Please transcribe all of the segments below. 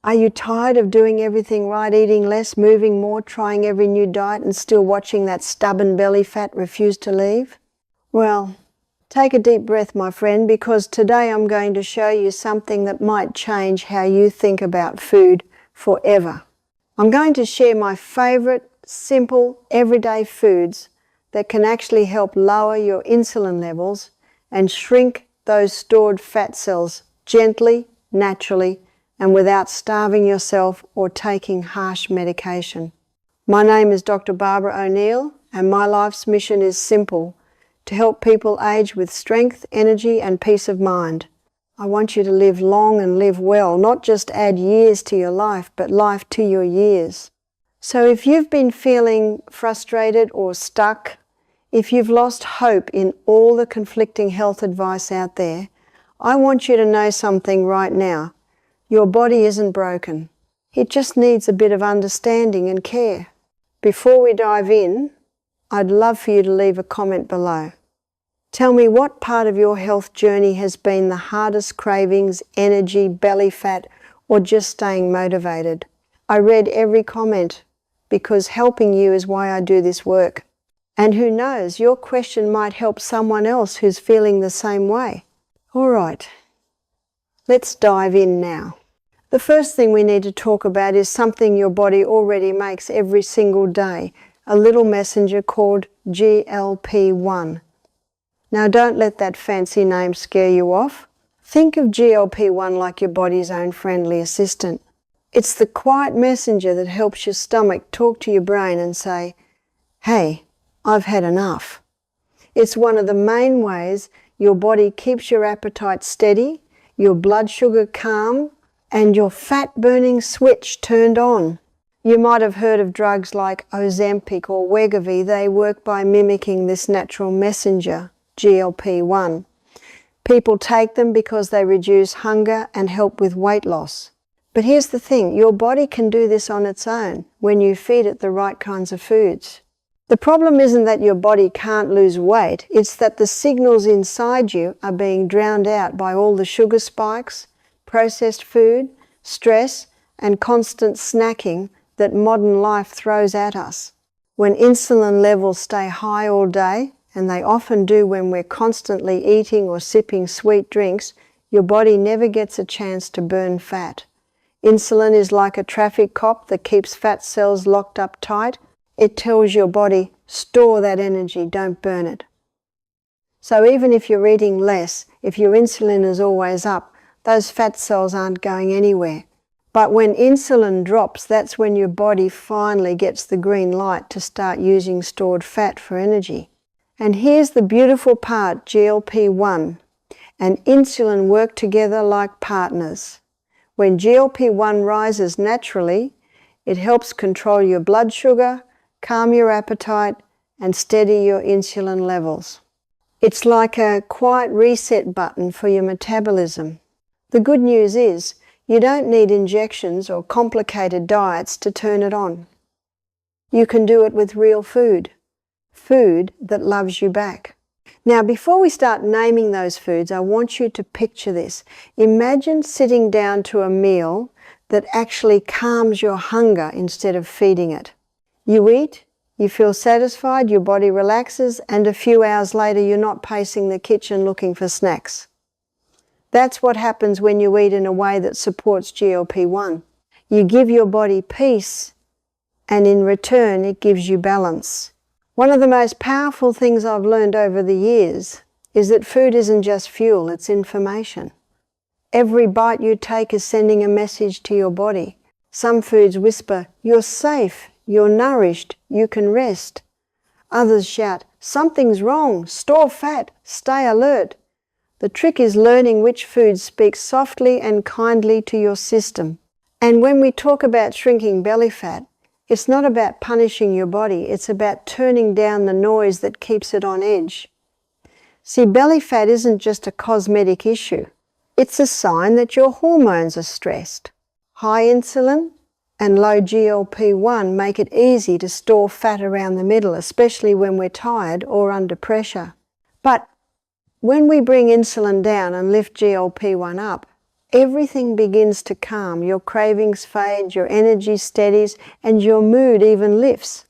Are you tired of doing everything right, eating less, moving more, trying every new diet and still watching that stubborn belly fat refuse to leave? Well, take a deep breath, my friend, because today I'm going to show you something that might change how you think about food forever. I'm going to share my favorite, simple, everyday foods that can actually help lower your insulin levels and shrink those stored fat cells gently, naturally, and without starving yourself or taking harsh medication. My name is Dr. Barbara O'Neill, and my life's mission is simple: to help people age with strength, energy, and peace of mind. I want you to live long and live well, not just add years to your life, but life to your years. So if you've been feeling frustrated or stuck, if you've lost hope in all the conflicting health advice out there, I want you to know something right now. Your body isn't broken. It just needs a bit of understanding and care. Before we dive in, I'd love for you to leave a comment below. Tell me what part of your health journey has been the hardest: cravings, energy, belly fat, or just staying motivated. I read every comment because helping you is why I do this work. And who knows, your question might help someone else who's feeling the same way. All right, let's dive in now. The first thing we need to talk about is something your body already makes every single day, a little messenger called GLP-1. Now don't let that fancy name scare you off. Think of GLP-1 like your body's own friendly assistant. It's the quiet messenger that helps your stomach talk to your brain and say, "Hey, I've had enough." It's one of the main ways your body keeps your appetite steady, your blood sugar calm, and your fat-burning switch turned on. You might have heard of drugs like Ozempic or Wegovy. They work by mimicking this natural messenger, GLP-1. People take them because they reduce hunger and help with weight loss. But here's the thing, your body can do this on its own when you feed it the right kinds of foods. The problem isn't that your body can't lose weight, it's that the signals inside you are being drowned out by all the sugar spikes, processed food, stress, and constant snacking that modern life throws at us. When insulin levels stay high all day, and they often do when we're constantly eating or sipping sweet drinks, your body never gets a chance to burn fat. Insulin is like a traffic cop that keeps fat cells locked up tight. It tells your body, store that energy, don't burn it. So even if you're eating less, if your insulin is always up, those fat cells aren't going anywhere. But when insulin drops, that's when your body finally gets the green light to start using stored fat for energy. And here's the beautiful part, GLP-1 and insulin work together like partners. When GLP-1 rises naturally, it helps control your blood sugar, calm your appetite, and steady your insulin levels. It's like a quiet reset button for your metabolism. The good news is, you don't need injections or complicated diets to turn it on. You can do it with real food. Food that loves you back. Now, before we start naming those foods, I want you to picture this. Imagine sitting down to a meal that actually calms your hunger instead of feeding it. You eat, you feel satisfied, your body relaxes, and a few hours later you're not pacing the kitchen looking for snacks. That's what happens when you eat in a way that supports GLP-1. You give your body peace, and in return it gives you balance. One of the most powerful things I've learned over the years is that food isn't just fuel, it's information. Every bite you take is sending a message to your body. Some foods whisper, "You're safe, you're nourished, you can rest." Others shout, "Something's wrong, store fat, stay alert." The trick is learning which foods speak softly and kindly to your system. And when we talk about shrinking belly fat, it's not about punishing your body, it's about turning down the noise that keeps it on edge. See, belly fat isn't just a cosmetic issue. It's a sign that your hormones are stressed. High insulin and low GLP-1 make it easy to store fat around the middle, especially when we're tired or under pressure. But when we bring insulin down and lift GLP-1 up, everything begins to calm. Your cravings fade, your energy steadies, and your mood even lifts.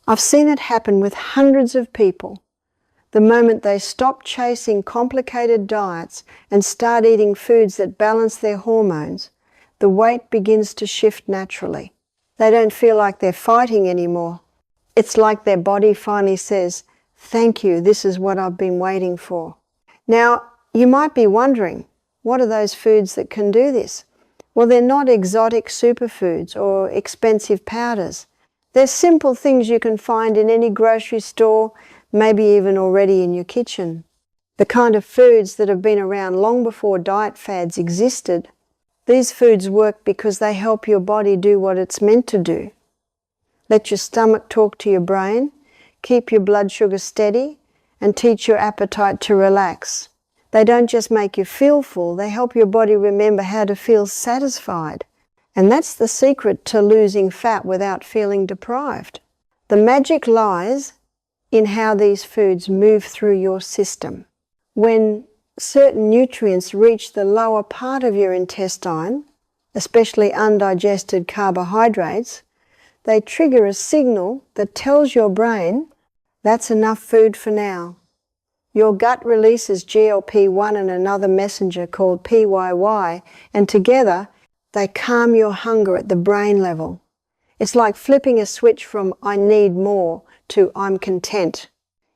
I've seen it happen with hundreds of people. The moment they stop chasing complicated diets and start eating foods that balance their hormones, the weight begins to shift naturally. They don't feel like they're fighting anymore. It's like their body finally says, "Thank you, this is what I've been waiting for." Now, you might be wondering, what are those foods that can do this? Well, they're not exotic superfoods or expensive powders. They're simple things you can find in any grocery store, maybe even already in your kitchen. The kind of foods that have been around long before diet fads existed. These foods work because they help your body do what it's meant to do. Let your stomach talk to your brain, keep your blood sugar steady, and teach your appetite to relax. They don't just make you feel full, they help your body remember how to feel satisfied. And that's the secret to losing fat without feeling deprived. The magic lies in how these foods move through your system. When certain nutrients reach the lower part of your intestine, especially undigested carbohydrates, they trigger a signal that tells your brain, "That's enough food for now." Your gut releases GLP-1 and another messenger called PYY, and together they calm your hunger at the brain level. It's like flipping a switch from "I need more" to "I'm content."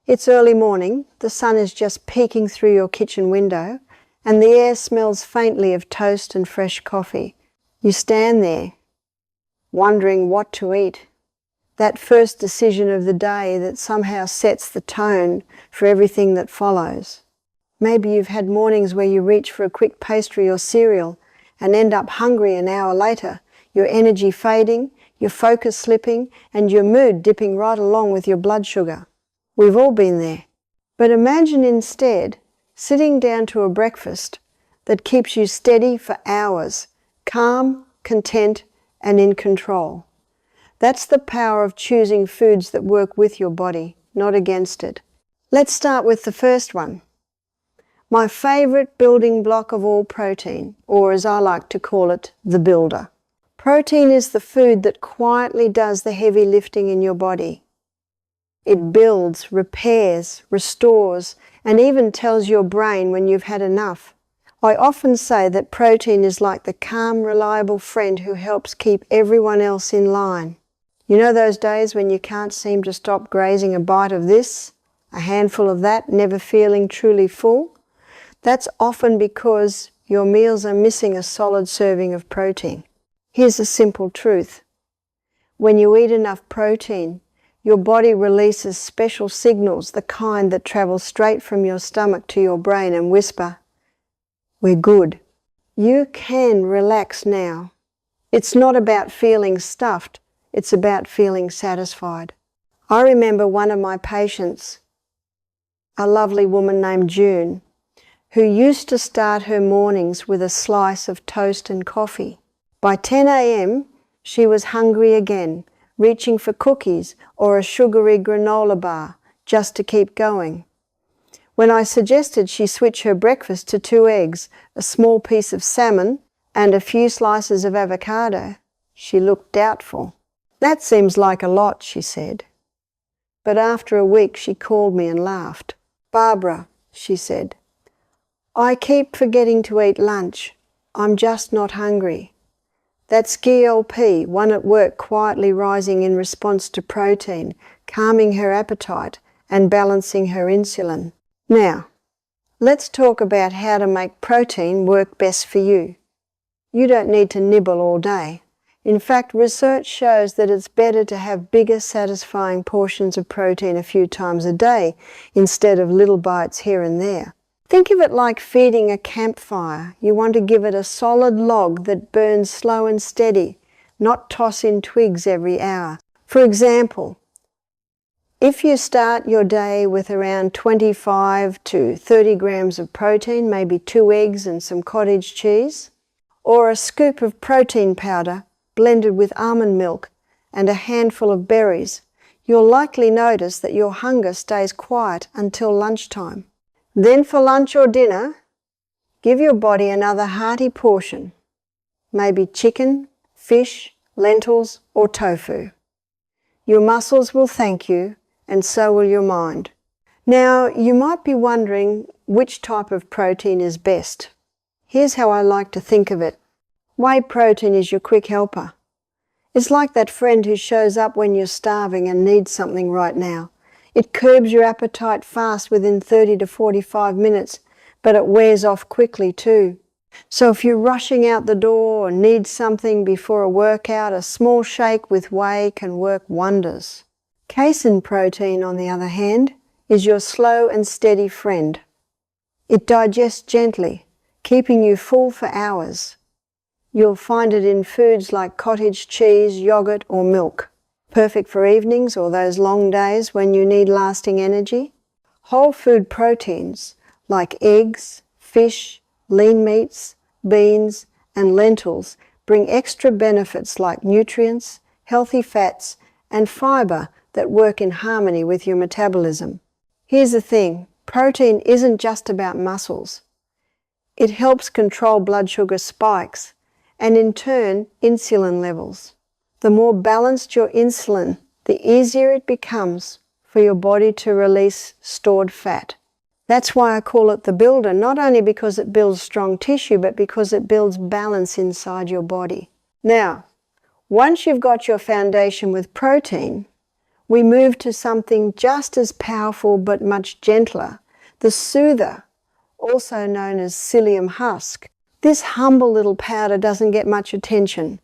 It's early morning, the sun is just peeking through your kitchen window, and the air smells faintly of toast and fresh coffee. You stand there, wondering what to eat. That first decision of the day that somehow sets the tone for everything that follows. Maybe you've had mornings where you reach for a quick pastry or cereal and end up hungry an hour later, your energy fading, your focus slipping, and your mood dipping right along with your blood sugar. We've all been there. But imagine instead sitting down to a breakfast that keeps you steady for hours, calm, content, and in control. That's the power of choosing foods that work with your body, not against it. Let's start with the first one. My favorite building block of all protein, or as I like to call it, the builder. Protein is the food that quietly does the heavy lifting in your body. It builds, repairs, restores, and even tells your brain when you've had enough. I often say that protein is like the calm, reliable friend who helps keep everyone else in line. You know those days when you can't seem to stop grazing a bite of this, a handful of that, never feeling truly full? That's often because your meals are missing a solid serving of protein. Here's a simple truth. When you eat enough protein, your body releases special signals, the kind that travel straight from your stomach to your brain and whisper, "We're good." You can relax now. It's not about feeling stuffed, it's about feeling satisfied. I remember one of my patients, a lovely woman named June, who used to start her mornings with a slice of toast and coffee. By 10 a.m., she was hungry again, reaching for cookies or a sugary granola bar just to keep going. When I suggested she switch her breakfast to 2 eggs, a small piece of salmon, and a few slices of avocado, she looked doubtful. "That seems like a lot," she said. But after a week she called me and laughed. "Barbara," she said, "I keep forgetting to eat lunch. I'm just not hungry." That's GLP, one at work quietly rising in response to protein, calming her appetite and balancing her insulin. Now, let's talk about how to make protein work best for you. You don't need to nibble all day. In fact, research shows that it's better to have bigger, satisfying portions of protein a few times a day instead of little bites here and there. Think of it like feeding a campfire. You want to give it a solid log that burns slow and steady, not toss in twigs every hour. For example, if you start your day with around 25 to 30 grams of protein, maybe 2 eggs and some cottage cheese, or a scoop of protein powder blended with almond milk and a handful of berries, you'll likely notice that your hunger stays quiet until lunchtime. Then for lunch or dinner, Give your body another hearty portion, maybe chicken, fish, lentils, or tofu. Your muscles will thank you, and so will your mind. Now, you might be wondering which type of protein is best. Here's how I like to think of it. Whey protein is your quick helper. It's like that friend who shows up when you're starving and needs something right now. It curbs your appetite fast within 30 to 45 minutes, but it wears off quickly too. So if you're rushing out the door or need something before a workout, a small shake with whey can work wonders. Casein protein, on the other hand, is your slow and steady friend. It digests gently, keeping you full for hours. You'll find it in foods like cottage cheese, yogurt, or milk. Perfect for evenings or those long days when you need lasting energy. Whole food proteins like eggs, fish, lean meats, beans, and lentils bring extra benefits like nutrients, healthy fats, and fiber that work in harmony with your metabolism. Here's the thing, protein isn't just about muscles. It helps control blood sugar spikes and in turn insulin levels. The more balanced your insulin, the easier it becomes for your body to release stored fat. That's why I call it the builder, not only because it builds strong tissue, but because it builds balance inside your body. Now, once you've got your foundation with protein, we move to something just as powerful but much gentler, the soother, also known as psyllium husk. This humble little powder doesn't get much attention,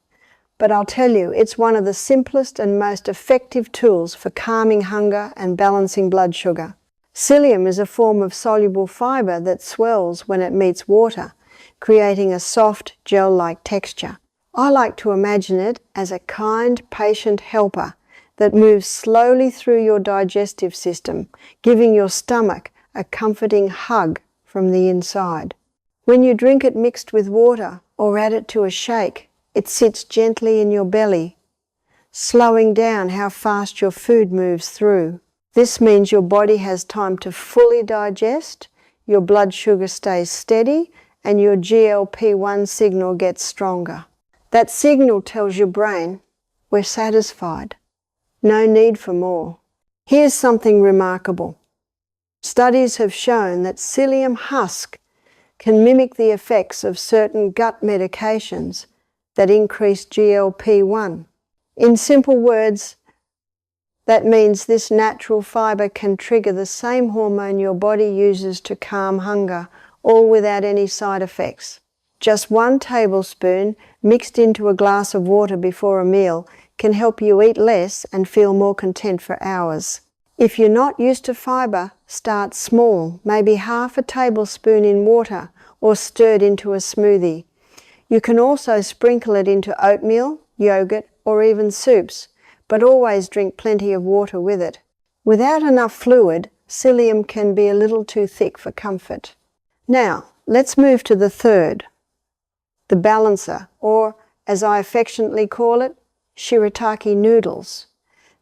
but I'll tell you, it's one of the simplest and most effective tools for calming hunger and balancing blood sugar. Psyllium is a form of soluble fiber that swells when it meets water, creating a soft, gel-like texture. I like to imagine it as a kind, patient helper that moves slowly through your digestive system, giving your stomach a comforting hug from the inside. When you drink it mixed with water or add it to a shake, it sits gently in your belly, slowing down how fast your food moves through. This means your body has time to fully digest, your blood sugar stays steady, and your GLP-1 signal gets stronger. That signal tells your brain, we're satisfied. No need for more. Here's something remarkable. Studies have shown that psyllium husk can mimic the effects of certain gut medications that increase GLP-1. In simple words, that means this natural fiber can trigger the same hormone your body uses to calm hunger, all without any side effects. Just 1 tablespoon mixed into a glass of water before a meal can help you eat less and feel more content for hours. If you're not used to fiber, start small, maybe half a tablespoon in water or stirred into a smoothie. You can also sprinkle it into oatmeal, yogurt, or even soups, but always drink plenty of water with it. Without enough fluid, psyllium can be a little too thick for comfort. Now, let's move to the third, the balancer, or as I affectionately call it, shirataki noodles.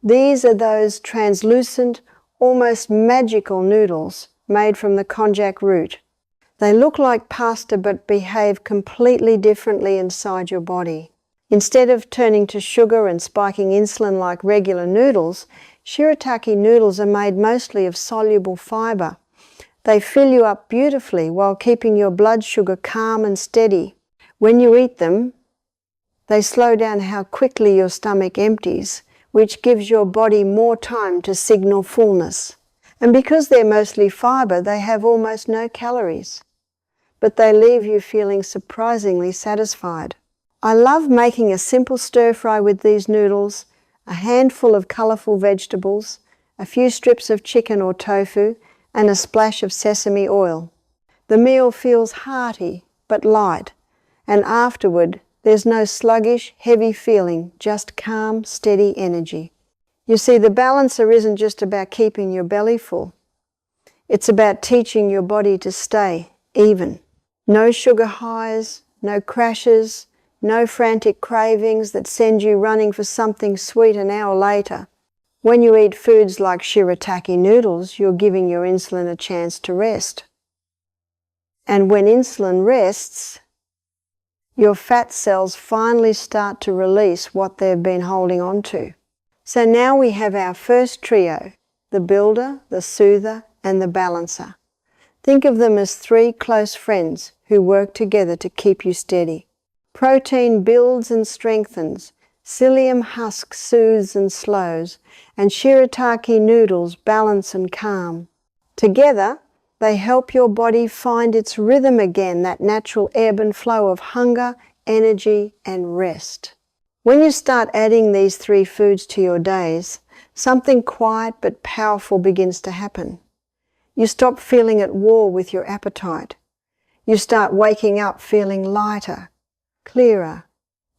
These are those translucent, almost magical noodles made from the konjac root. They look like pasta but behave completely differently inside your body. Instead of turning to sugar and spiking insulin like regular noodles, shirataki noodles are made mostly of soluble fiber. They fill you up beautifully while keeping your blood sugar calm and steady. When you eat them, they slow down how quickly your stomach empties, which gives your body more time to signal fullness. And because they're mostly fiber, they have almost no calories, but they leave you feeling surprisingly satisfied. I love making a simple stir-fry with these noodles, a handful of colourful vegetables, a few strips of chicken or tofu, and a splash of sesame oil. The meal feels hearty but light, and afterward there's no sluggish, heavy feeling, just calm, steady energy. You see, the balancer isn't just about keeping your belly full. It's about teaching your body to stay even. No sugar highs, no crashes, no frantic cravings that send you running for something sweet an hour later. When you eat foods like shirataki noodles, you're giving your insulin a chance to rest. And when insulin rests, your fat cells finally start to release what they've been holding on to. So now we have our first trio, the builder, the soother, and the balancer. Think of them as three close friends who work together to keep you steady. Protein builds and strengthens, psyllium husk soothes and slows, and shirataki noodles balance and calm. Together, they help your body find its rhythm again, that natural ebb and flow of hunger, energy, and rest. When you start adding these three foods to your days, something quiet but powerful begins to happen. You stop feeling at war with your appetite. You start waking up feeling lighter, clearer,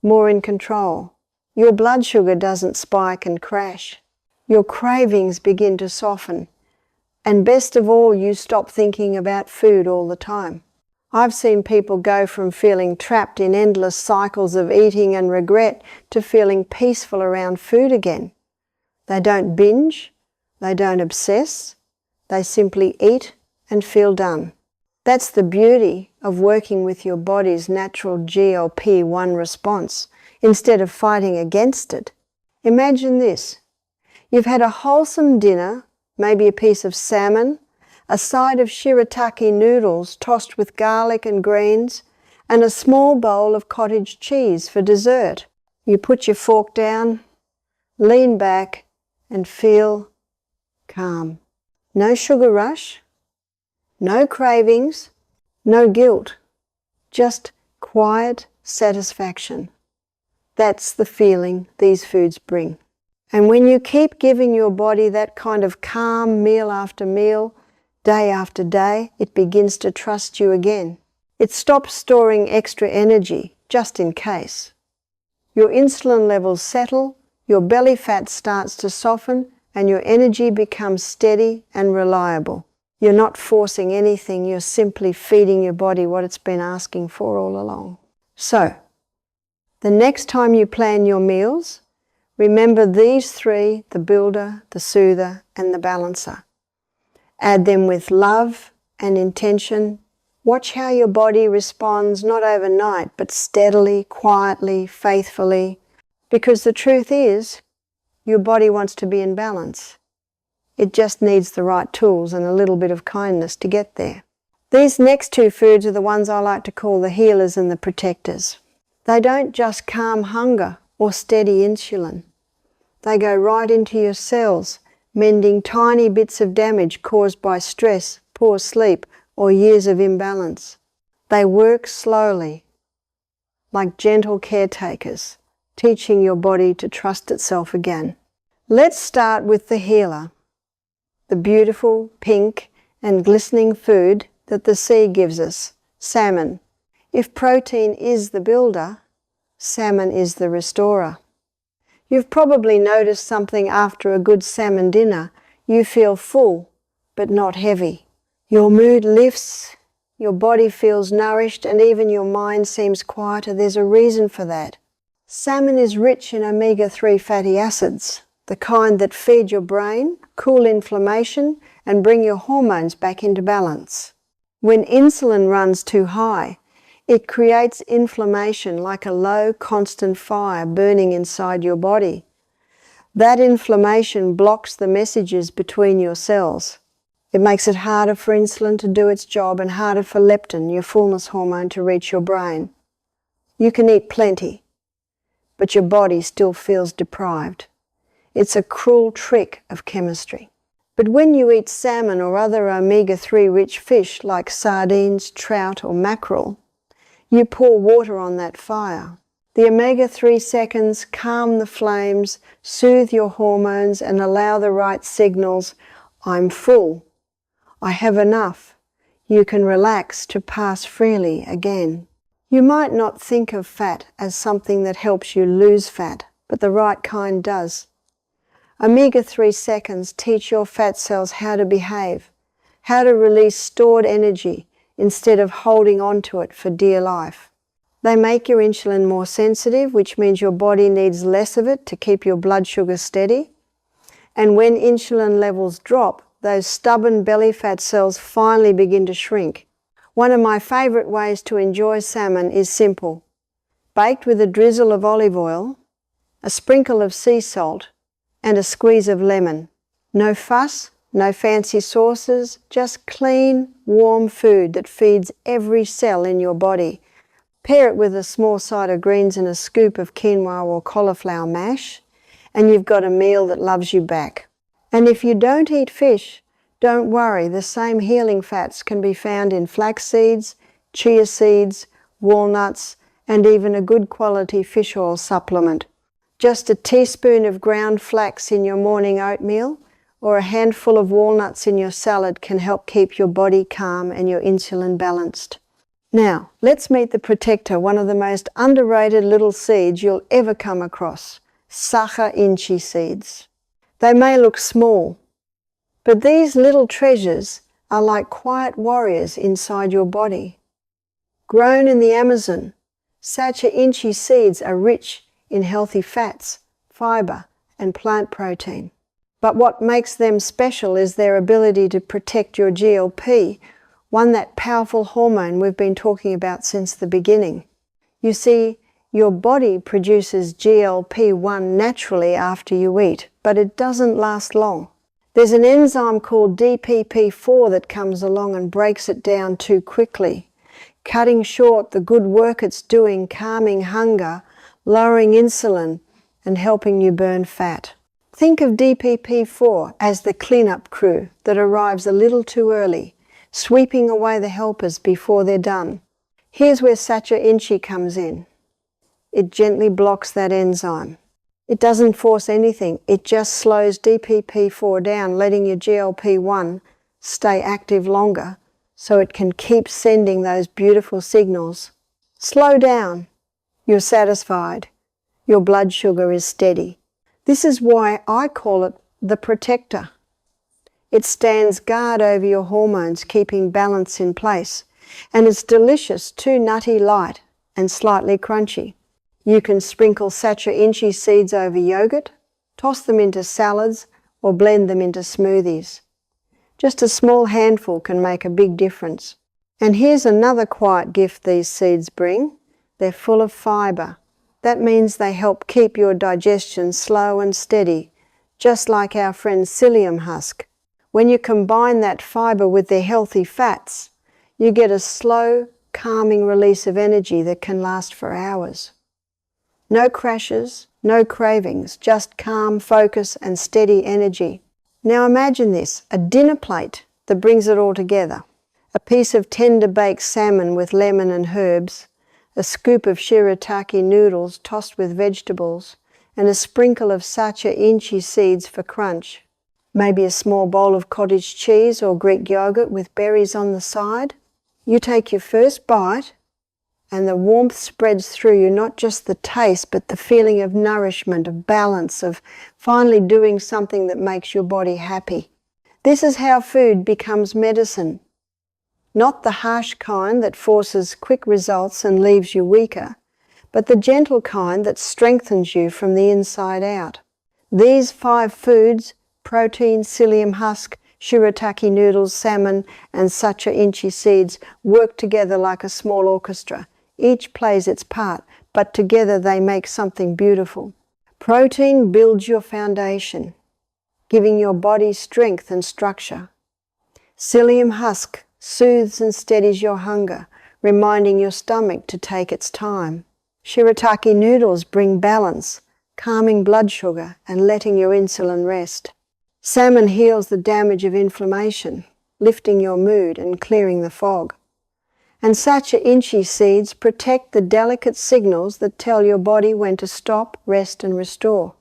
more in control. Your blood sugar doesn't spike and crash. Your cravings begin to soften. And best of all, you stop thinking about food all the time. I've seen people go from feeling trapped in endless cycles of eating and regret to feeling peaceful around food again. They don't binge, they don't obsess, they simply eat and feel done. That's the beauty of working with your body's natural GLP-1 response instead of fighting against it. Imagine this. You've had a wholesome dinner, maybe a piece of salmon, a side of shirataki noodles tossed with garlic and greens, and a small bowl of cottage cheese for dessert. You put your fork down, lean back, and feel calm. No sugar rush, no cravings, no guilt, just quiet satisfaction. That's the feeling these foods bring. And when you keep giving your body that kind of calm meal after meal, day after day, it begins to trust you again. It stops storing extra energy, just in case. Your insulin levels settle, your belly fat starts to soften, and your energy becomes steady and reliable. You're not forcing anything, you're simply feeding your body what it's been asking for all along. So, the next time you plan your meals, remember these three, the builder, the soother, and the balancer. Add them with love and intention. Watch how your body responds, not overnight, but steadily, quietly, faithfully. Because the truth is, your body wants to be in balance. It just needs the right tools and a little bit of kindness to get there. These next two foods are the ones I like to call the healers and the protectors. They don't just calm hunger or steady insulin. They go right into your cells, mending tiny bits of damage caused by stress, poor sleep, or years of imbalance. They work slowly, like gentle caretakers, teaching your body to trust itself again. Let's start with the healer, the beautiful, pink, and glistening food that the sea gives us, salmon. If protein is the builder, salmon is the restorer. You've probably noticed something after a good salmon dinner. You feel full, but not heavy. Your mood lifts, your body feels nourished, and even your mind seems quieter. There's a reason for that. Salmon is rich in omega-3 fatty acids, the kind that feed your brain, cool inflammation, and bring your hormones back into balance. When insulin runs too high, it creates inflammation like a low, constant fire burning inside your body. That inflammation blocks the messages between your cells. It makes it harder for insulin to do its job and harder for leptin, your fullness hormone, to reach your brain. You can eat plenty, but your body still feels deprived. It's a cruel trick of chemistry. But when you eat salmon or other omega-3 rich fish like sardines, trout, or mackerel, you pour water on that fire. The omega-3 seconds calm the flames, soothe your hormones, and allow the right signals. I'm full. I have enough. You can relax to pass freely again. You might not think of fat as something that helps you lose fat, but the right kind does. Omega-3 seconds teach your fat cells how to behave, how to release stored energy instead of holding on to it for dear life. They make your insulin more sensitive, which means your body needs less of it to keep your blood sugar steady. And when insulin levels drop, those stubborn belly fat cells finally begin to shrink. One of my favourite ways to enjoy salmon is simple. Baked with a drizzle of olive oil, a sprinkle of sea salt, and a squeeze of lemon. No fuss, no fancy sauces, just clean, warm food that feeds every cell in your body. Pair it with a small side of greens and a scoop of quinoa or cauliflower mash, and you've got a meal that loves you back. And if you don't eat fish, don't worry, the same healing fats can be found in flax seeds, chia seeds, walnuts, and even a good quality fish oil supplement. Just a teaspoon of ground flax in your morning oatmeal or a handful of walnuts in your salad can help keep your body calm and your insulin balanced. Now, let's meet the protector, one of the most underrated little seeds you'll ever come across, sacha inchi seeds. They may look small, but these little treasures are like quiet warriors inside your body. Grown in the Amazon, sacha inchi seeds are rich in healthy fats, fibre, and plant protein. But what makes them special is their ability to protect your GLP, that powerful hormone we've been talking about since the beginning. You see, your body produces GLP-1 naturally after you eat, but it doesn't last long. There's an enzyme called DPP-4 that comes along and breaks it down too quickly, cutting short the good work it's doing calming hunger, lowering insulin, and helping you burn fat. Think of DPP-4 as the cleanup crew that arrives a little too early, sweeping away the helpers before they're done. Here's where sacha inchi comes in. It gently blocks that enzyme. It doesn't force anything, it just slows DPP-4 down, letting your GLP-1 stay active longer so it can keep sending those beautiful signals. Slow down. You're satisfied. Your blood sugar is steady. This is why I call it the protector. It stands guard over your hormones, keeping balance in place. And it's delicious, too nutty light and slightly crunchy. You can sprinkle sacha inchi seeds over yogurt, toss them into salads, or blend them into smoothies. Just a small handful can make a big difference. And here's another quiet gift these seeds bring. They're full of fibre. That means they help keep your digestion slow and steady, just like our friend psyllium husk. When you combine that fibre with their healthy fats, you get a slow, calming release of energy that can last for hours. No crashes, no cravings, just calm focus and steady energy. Now imagine this, a dinner plate that brings it all together. A piece of tender baked salmon with lemon and herbs, a scoop of shirataki noodles tossed with vegetables, and a sprinkle of sacha inchi seeds for crunch. Maybe a small bowl of cottage cheese or Greek yogurt with berries on the side. You take your first bite, and the warmth spreads through you, not just the taste, but the feeling of nourishment, of balance, of finally doing something that makes your body happy. This is how food becomes medicine. Not the harsh kind that forces quick results and leaves you weaker, but the gentle kind that strengthens you from the inside out. These 5 foods, protein, psyllium husk, shirataki noodles, salmon, and sacha inchi seeds, work together like a small orchestra. Each plays its part, but together they make something beautiful. Protein builds your foundation, giving your body strength and structure. Psyllium husk soothes and steadies your hunger, reminding your stomach to take its time. Shirataki noodles bring balance, calming blood sugar and letting your insulin rest. Salmon heals the damage of inflammation, lifting your mood and clearing the fog. And sacha inchi seeds protect the delicate signals that tell your body when to stop, rest and restore.